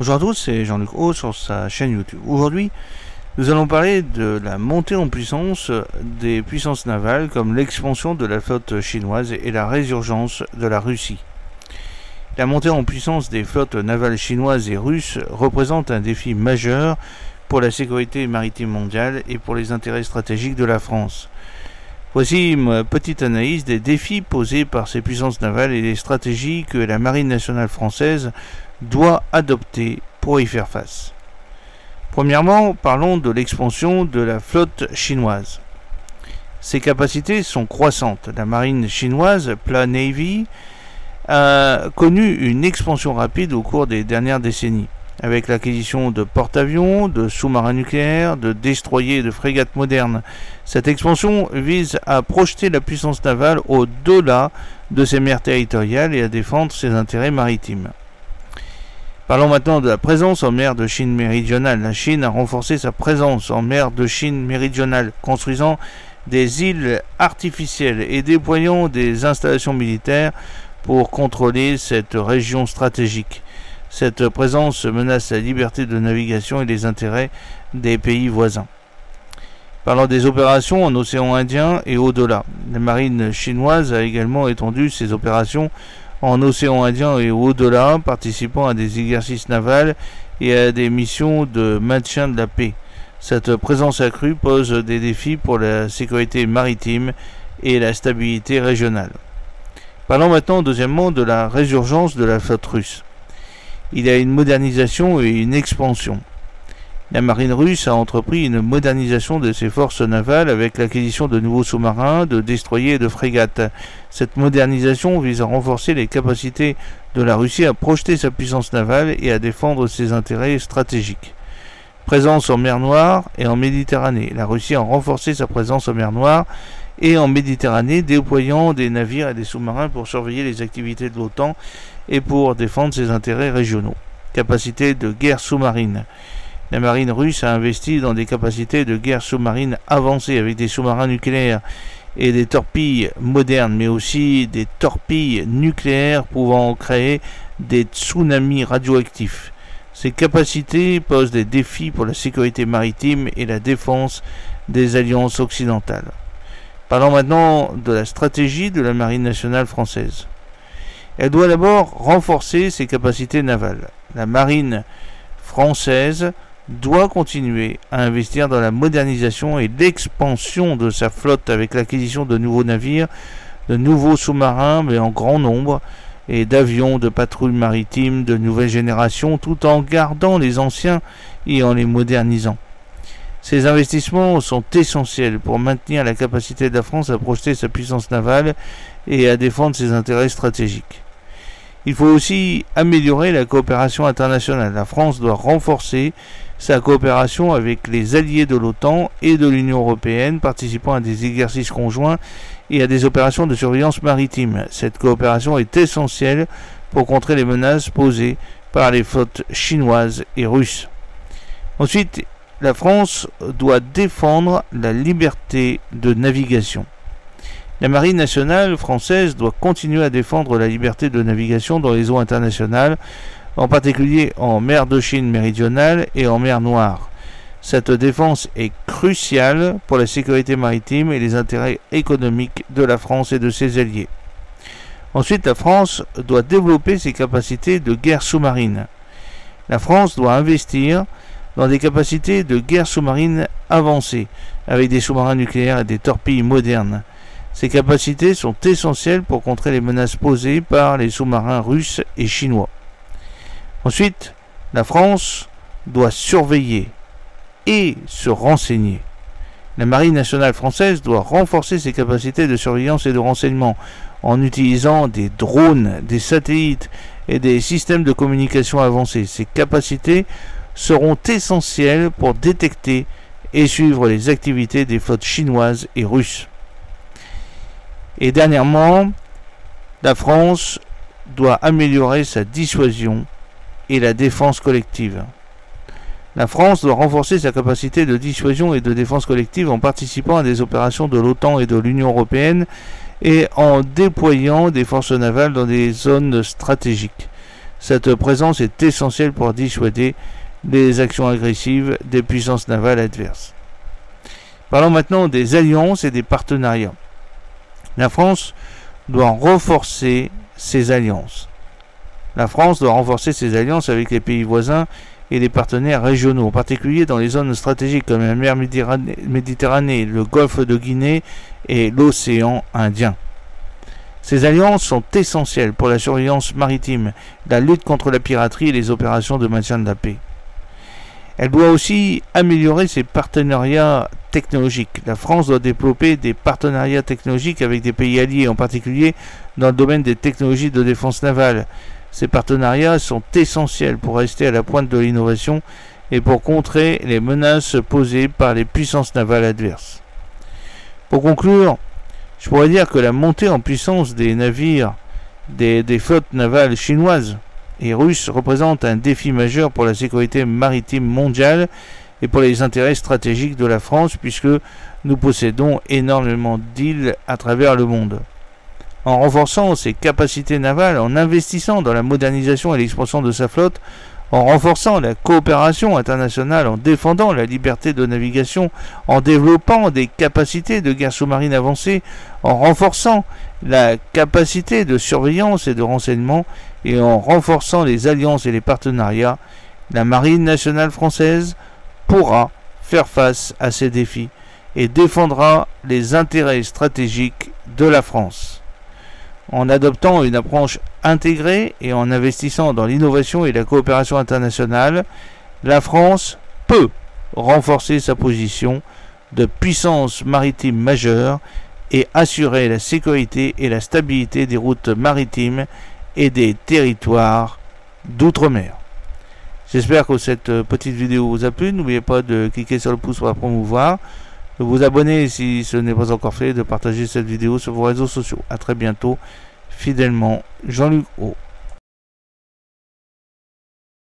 Bonjour à tous, c'est Jean-Luc Haut sur sa chaîne YouTube. Aujourd'hui, nous allons parler de la montée en puissance des puissances navales comme l'expansion de la flotte chinoise et la résurgence de la Russie. La montée en puissance des flottes navales chinoises et russes représente un défi majeur pour la sécurité maritime mondiale et pour les intérêts stratégiques de la France. Voici ma petite analyse des défis posés par ces puissances navales et des stratégies que la Marine nationale française doit adopter pour y faire face. Premièrement, parlons de l'expansion de la flotte chinoise. Ses capacités sont croissantes. La marine chinoise, Pla Navy, a connu une expansion rapide au cours des dernières décennies, avec l'acquisition de porte-avions, de sous-marins nucléaires, de destroyers et de frégates modernes. Cette expansion vise à projeter la puissance navale au-delà de ses mers territoriales et à défendre ses intérêts maritimes. Parlons maintenant de la présence en mer de Chine méridionale. La Chine a renforcé sa présence en mer de Chine méridionale, construisant des îles artificielles et déployant des installations militaires pour contrôler cette région stratégique. Cette présence menace la liberté de navigation et les intérêts des pays voisins. Parlons des opérations en océan Indien et au-delà. La marine chinoise a également étendu ses opérations en océan Indien et au-delà, participant à des exercices navals et à des missions de maintien de la paix. Cette présence accrue pose des défis pour la sécurité maritime et la stabilité régionale. Parlons maintenant deuxièmement de la résurgence de la flotte russe. Il y a une modernisation et une expansion. La marine russe a entrepris une modernisation de ses forces navales avec l'acquisition de nouveaux sous-marins, de destroyers et de frégates. Cette modernisation vise à renforcer les capacités de la Russie à projeter sa puissance navale et à défendre ses intérêts stratégiques. Présence en mer Noire et en Méditerranée. La Russie a renforcé sa présence en mer Noire et en Méditerranée, déployant des navires et des sous-marins pour surveiller les activités de l'OTAN et pour défendre ses intérêts régionaux. Capacité de guerre sous-marine. La marine russe a investi dans des capacités de guerre sous-marine avancées avec des sous-marins nucléaires et des torpilles modernes, mais aussi des torpilles nucléaires pouvant créer des tsunamis radioactifs. Ces capacités posent des défis pour la sécurité maritime et la défense des alliances occidentales. Parlons maintenant de la stratégie de la marine nationale française. Elle doit d'abord renforcer ses capacités navales. La marine française doit continuer à investir dans la modernisation et l'expansion de sa flotte avec l'acquisition de nouveaux navires, de nouveaux sous-marins, mais en grand nombre, et d'avions de patrouille maritime de nouvelle génération, tout en gardant les anciens et en les modernisant. Ces investissements sont essentiels pour maintenir la capacité de la France à projeter sa puissance navale et à défendre ses intérêts stratégiques. Il faut aussi améliorer la coopération internationale. La France doit renforcer sa coopération avec les alliés de l'OTAN et de l'Union européenne, participant à des exercices conjoints et à des opérations de surveillance maritime. Cette coopération est essentielle pour contrer les menaces posées par les flottes chinoises et russes. Ensuite, la France doit défendre la liberté de navigation. La marine nationale française doit continuer à défendre la liberté de navigation dans les eaux internationales, en particulier en mer de Chine méridionale et en mer Noire. Cette défense est cruciale pour la sécurité maritime et les intérêts économiques de la France et de ses alliés. Ensuite, la France doit développer ses capacités de guerre sous-marine. La France doit investir dans des capacités de guerre sous-marine avancées, avec des sous-marins nucléaires et des torpilles modernes. Ces capacités sont essentielles pour contrer les menaces posées par les sous-marins russes et chinois. Ensuite, la France doit surveiller et se renseigner. La marine nationale française doit renforcer ses capacités de surveillance et de renseignement en utilisant des drones, des satellites et des systèmes de communication avancés. Ces capacités seront essentielles pour détecter et suivre les activités des flottes chinoises et russes. Et dernièrement, la France doit améliorer sa dissuasion et la défense collective. La France doit renforcer sa capacité de dissuasion et de défense collective en participant à des opérations de l'OTAN et de l'Union européenne et en déployant des forces navales dans des zones stratégiques. Cette présence est essentielle pour dissuader les actions agressives des puissances navales adverses. Parlons maintenant des alliances et des partenariats. La France doit renforcer ses alliances. La France doit renforcer ses alliances avec les pays voisins et les partenaires régionaux, en particulier dans les zones stratégiques comme la mer Méditerranée, le golfe de Guinée et l'océan Indien. Ces alliances sont essentielles pour la surveillance maritime, la lutte contre la piraterie et les opérations de maintien de la paix. Elle doit aussi améliorer ses partenariats technologiques. La France doit développer des partenariats technologiques avec des pays alliés, en particulier dans le domaine des technologies de défense navale. Ces partenariats sont essentiels pour rester à la pointe de l'innovation et pour contrer les menaces posées par les puissances navales adverses. Pour conclure, je pourrais dire que la montée en puissance des navires des flottes navales chinoises et russes représente un défi majeur pour la sécurité maritime mondiale et pour les intérêts stratégiques de la France, puisque nous possédons énormément d'îles à travers le monde. En renforçant ses capacités navales, en investissant dans la modernisation et l'expansion de sa flotte, en renforçant la coopération internationale, en défendant la liberté de navigation, en développant des capacités de guerre sous-marine avancées, en renforçant la capacité de surveillance et de renseignement, et en renforçant les alliances et les partenariats, la Marine nationale française pourra faire face à ces défis et défendra les intérêts stratégiques de la France. En adoptant une approche intégrée et en investissant dans l'innovation et la coopération internationale, la France peut renforcer sa position de puissance maritime majeure et assurer la sécurité et la stabilité des routes maritimes et des territoires d'outre-mer. J'espère que cette petite vidéo vous a plu. N'oubliez pas de cliquer sur le pouce pour la promouvoir, de vous abonner si ce n'est pas encore fait, de partager cette vidéo sur vos réseaux sociaux. A très bientôt. Fidèlement, Jean-Luc O.